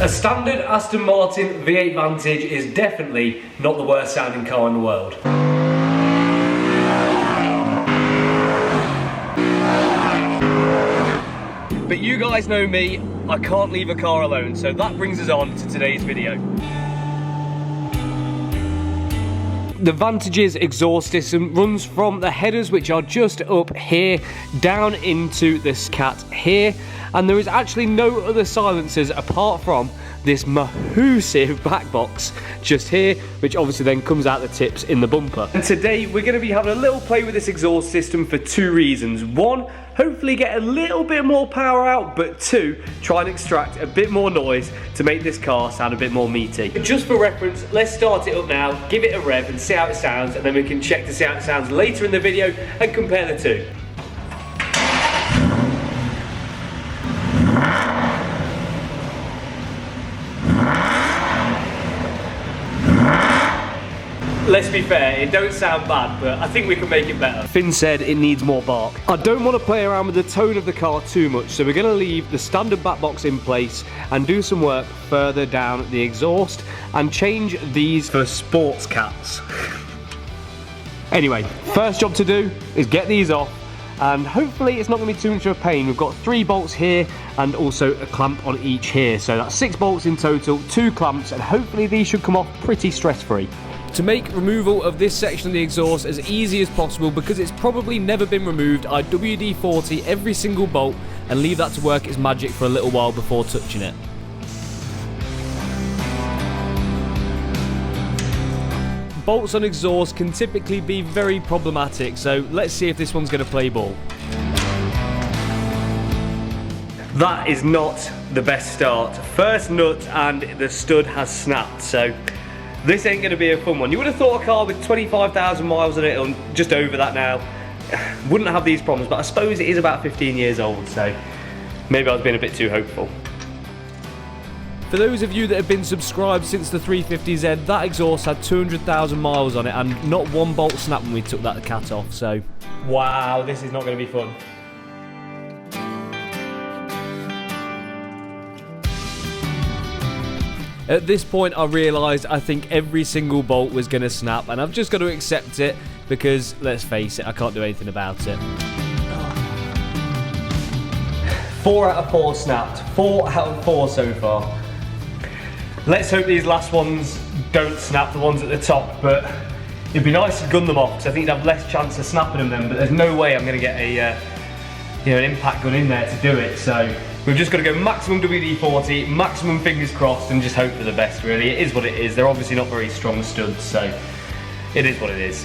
A standard Aston Martin V8 Vantage is definitely not the worst sounding car in the world. But you guys know me, I can't leave a car alone, so that brings us on to today's video. The Vantage's exhaust system runs from the headers, which are just up here, down into this cat here, and there is actually no other silencers apart from this massive back box just here, which obviously then comes out the tips in the bumper. And today we're going to be having a little play with this exhaust system for two reasons. One, hopefully get a little bit more power out, but two, try and extract a bit more noise to make this car sound a bit more meaty. But just for reference, let's start it up now, give it a rev and see how it sounds, and then we can check to see how it sounds later in the video and compare the two. Let's be fair, it don't sound bad, but I think we can make it better. Finn said it needs more bark. I don't want to play around with the tone of the car too much, so we're going to leave the standard back box in place and do some work further down the exhaust and change these for sports cats. Anyway, first job to do is get these off, and hopefully it's not going to be too much of a pain. We've got 3 bolts here and also a clamp on each here, so that's 6 bolts in total, 2 clamps, and hopefully these should come off pretty stress-free. To make removal of this section of the exhaust as easy as possible, because it's probably never been removed, I WD-40 every single bolt and leave that to work its magic for a little while before touching it. Bolts on exhaust can typically be very problematic, so let's see if this one's going to play ball. That is not the best start. First nut and the stud has snapped, so this ain't going to be a fun one. You would have thought a car with 25,000 miles on it, or just over that now, wouldn't have these problems, but I suppose it is about 15 years old, so maybe I was being a bit too hopeful. For those of you that have been subscribed since the 350Z, that exhaust had 200,000 miles on it and not one bolt snapped when we took that cat off, so wow, this is not going to be fun. At this point I realised I think every single bolt was going to snap, and I've just got to accept it because, let's face it, I can't do anything about it. 4 out of 4 snapped, 4 out of 4 so far. Let's hope these last ones don't snap, the ones at the top, but it'd be nice to gun them off because I think you'd have less chance of snapping them then, but there's no way I'm going to get a an impact gun in there to do it, so we've just got to go maximum WD-40, maximum fingers crossed, and just hope for the best, really. It is what it is. They're obviously not very strong studs, so it is what it is.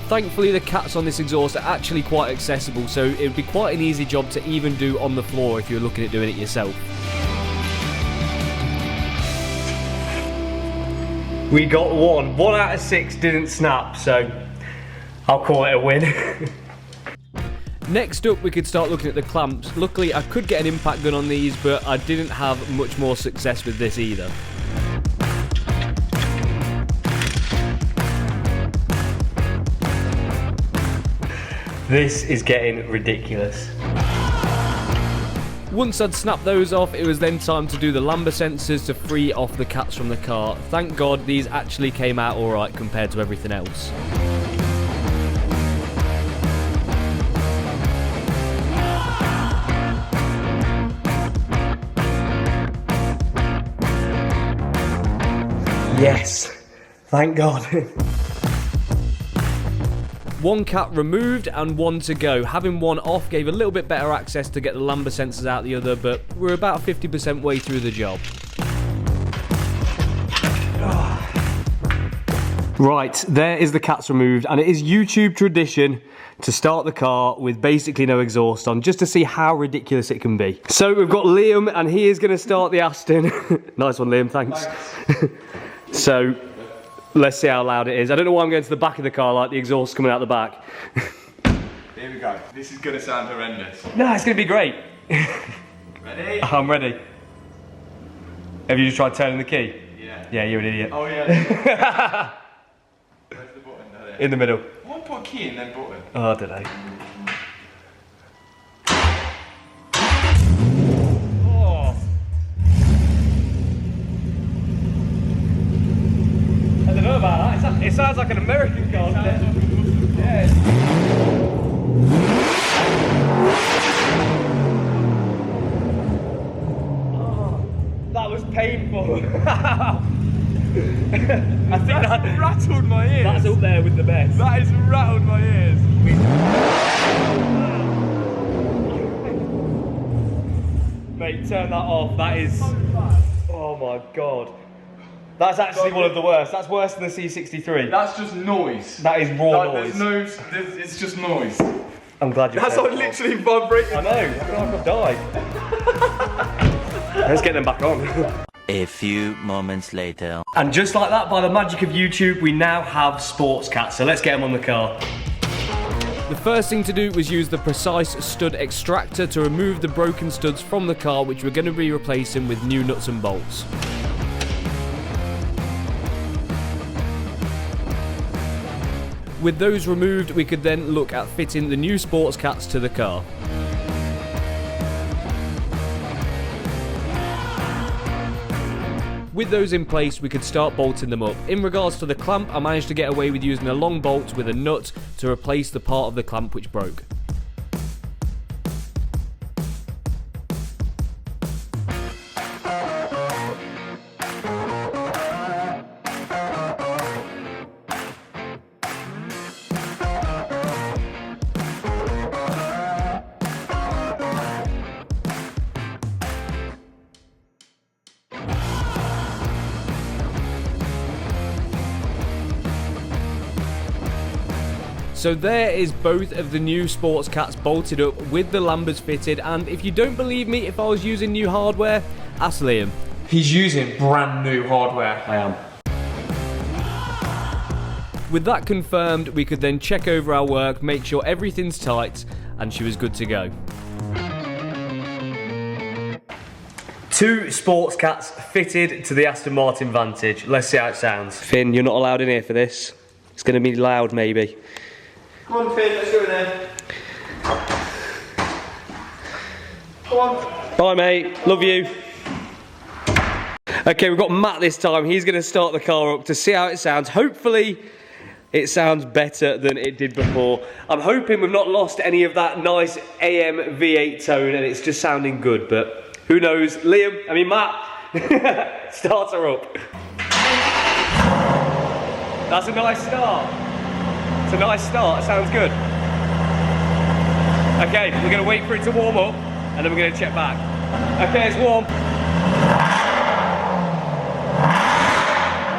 Thankfully, the cats on this exhaust are actually quite accessible, so it would be quite an easy job to even do on the floor if you're looking at doing it yourself. We got 1. 1 out of 6 didn't snap, so I'll call it a win. Next up, we could start looking at the clamps. Luckily, I could get an impact gun on these, but I didn't have much more success with this either. This is getting ridiculous. Once I'd snapped those off, it was then time to do the lambda sensors to free off the cats from the car. Thank God these actually came out alright compared to everything else. Yes, thank God. 1 cat removed and 1 to go. Having 1 off gave a little bit better access to get the lambda sensors out the other, but we're about 50% way through the job. Right, there is the cats removed, and it is YouTube tradition to start the car with basically no exhaust on, just to see how ridiculous it can be. So we've got Liam, and he is going to start the Aston. Nice one, Liam, thanks. So let's see how loud it is. I don't know why I'm going to the back of the car like the exhaust coming out the back. Here we go. This is going to sound horrendous. No, it's going to be great. Ready? I'm ready. Have you just tried turning the key? Yeah. Yeah, you're an idiot. Oh yeah. Where's the button? There. In the middle. I want to put a key in then button. Oh, I don't know. sounds like an American car, doesn't it? Yeah. Oh, that was painful. I think that rattled my ears. That's up there with the best. That has rattled my ears. Mate, turn that off. That is. Oh my god. That's actually one of the worst. That's worse than the C63. That's just noise. That is raw noise. It's just noise. I'm glad you. That's like literally vibrating. I know. I feel like I've died. Let's get them back on. A few moments later. And just like that, by the magic of YouTube, we now have sports cats. So let's get them on the car. The first thing to do was use the precise stud extractor to remove the broken studs from the car, which we're going to be replacing with new nuts and bolts. With those removed, we could then look at fitting the new sports cats to the car. With those in place, we could start bolting them up. In regards to the clamp, I managed to get away with using a long bolt with a nut to replace the part of the clamp which broke. So there is both of the new sports cats bolted up with the lambers fitted, and if you don't believe me, if I was using new hardware, ask Liam. He's using brand new hardware. I am. With that confirmed, we could then check over our work, make sure everything's tight, and she was good to go. 2 sports cats fitted to the Aston Martin Vantage. Let's see how it sounds. Finn, you're not allowed in here for this. It's going to be loud, maybe. Come on, Finn, let's go in there. Come on. Bye, mate. Love you. Okay, we've got Matt this time. He's going to start the car up to see how it sounds. Hopefully, it sounds better than it did before. I'm hoping we've not lost any of that nice AM V8 tone and it's just sounding good, but who knows? Matt, start her up. That's a nice start. It's a nice start, it sounds good. Okay, we're going to wait for it to warm up and then we're going to check back. Okay, it's warm.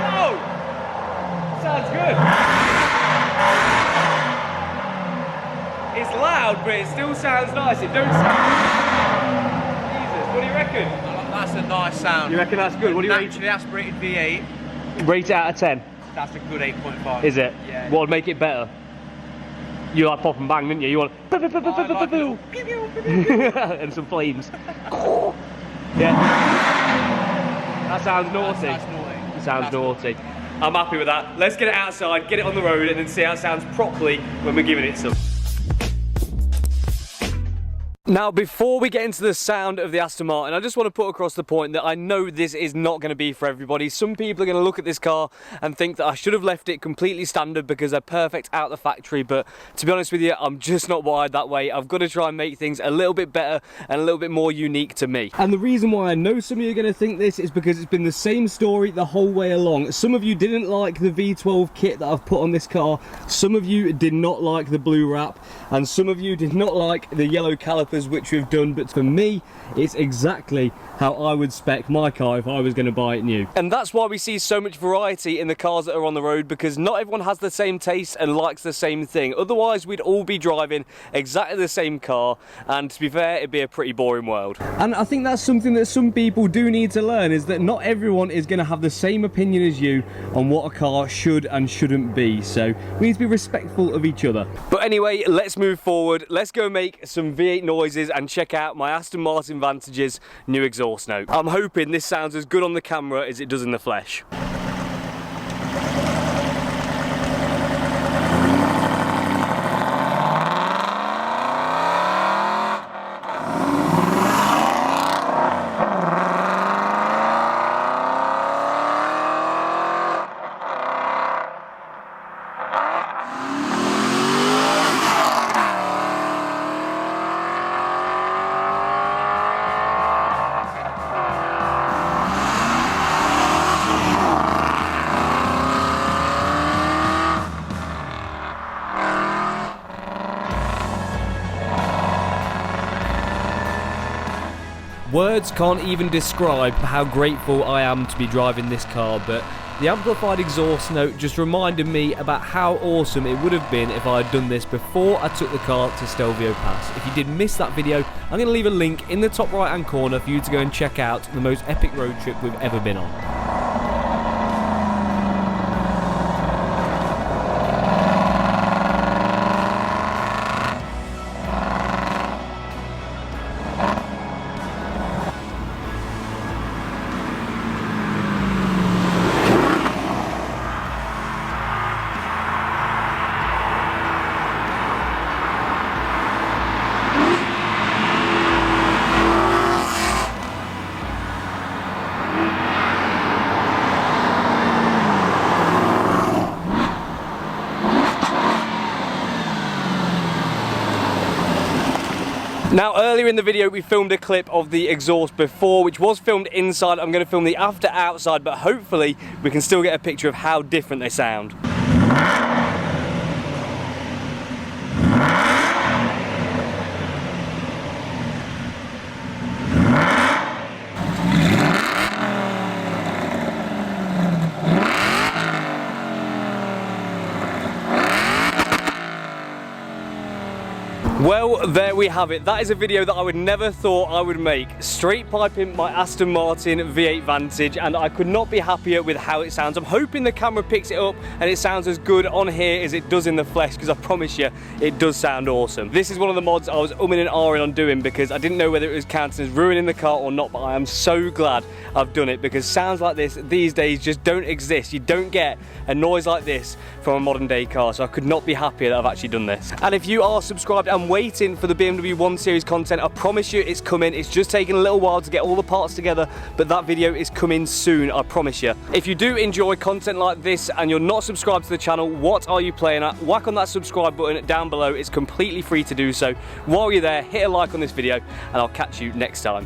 Whoa! Sounds good. It's loud, but it still sounds nice. It don't sound... Jesus, what do you reckon? That's a nice sound. You reckon that's good? What do you rate? Naturally aspirated V8. Rate it out of 10. That's a good 8.5. Is it? Yeah. What would make it better? You like pop and bang, didn't you? You want and some flames. Yeah. That sounds naughty. That's naughty. It sounds naughty. I'm happy with that. Let's get it outside, get it on the road, and then see how it sounds properly when we're giving it some. Now, before we get into the sound of the Aston Martin, I just want to put across the point that I know this is not going to be for everybody. Some people are going to look at this car and think that I should have left it completely standard because they're perfect out the factory, but to be honest with you, I'm just not wired that way. I've got to try and make things a little bit better and a little bit more unique to me. And the reason why I know some of you are going to think this is because it's been the same story the whole way along. Some of you didn't like the V12 kit that I've put on this car, some of you did not like the blue wrap, and some of you did not like the yellow calipers which we've done, but for me it's exactly how I would spec my car if I was going to buy it new. And that's why we see so much variety in the cars that are on the road, because not everyone has the same taste and likes the same thing. Otherwise we'd all be driving exactly the same car, and to be fair, it'd be a pretty boring world. And I think that's something that some people do need to learn, is that not everyone is going to have the same opinion as you on what a car should and shouldn't be, so we need to be respectful of each other. But anyway, let's move forward. Let's go make some V8 noises and check out my Aston Martin Vantage's new exhaust note. I'm hoping this sounds as good on the camera as it does in the flesh. Words can't even describe how grateful I am to be driving this car, but the amplified exhaust note just reminded me about how awesome it would have been if I had done this before I took the car to Stelvio Pass. If you did miss that video, I'm going to leave a link in the top right hand corner for you to go and check out the most epic road trip we've ever been on. Now, earlier in the video we filmed a clip of the exhaust before, which was filmed inside. I'm going to film the after outside, but hopefully we can still get a picture of how different they sound. Well, there we have it. That is a video that I would never thought I would make. Straight piping my Aston Martin V8 Vantage, and I could not be happier with how it sounds. I'm hoping the camera picks it up and it sounds as good on here as it does in the flesh, because I promise you, it does sound awesome. This is one of the mods I was umming and ahhing on doing because I didn't know whether it was counting as ruining the car or not, but I am so glad I've done it, because sounds like this these days just don't exist. You don't get a noise like this from a modern day car, so I could not be happier that I've actually done this. And if you are subscribed and waiting for the BMW 1 Series content, I promise you it's coming. It's just taking a little while to get all the parts together, but that video is coming soon, I promise you. If you do enjoy content like this and you're not subscribed to the channel, what are you playing at? Whack on that subscribe button down below. It's completely free to do so. While you're there, hit a like on this video, and I'll catch you next time.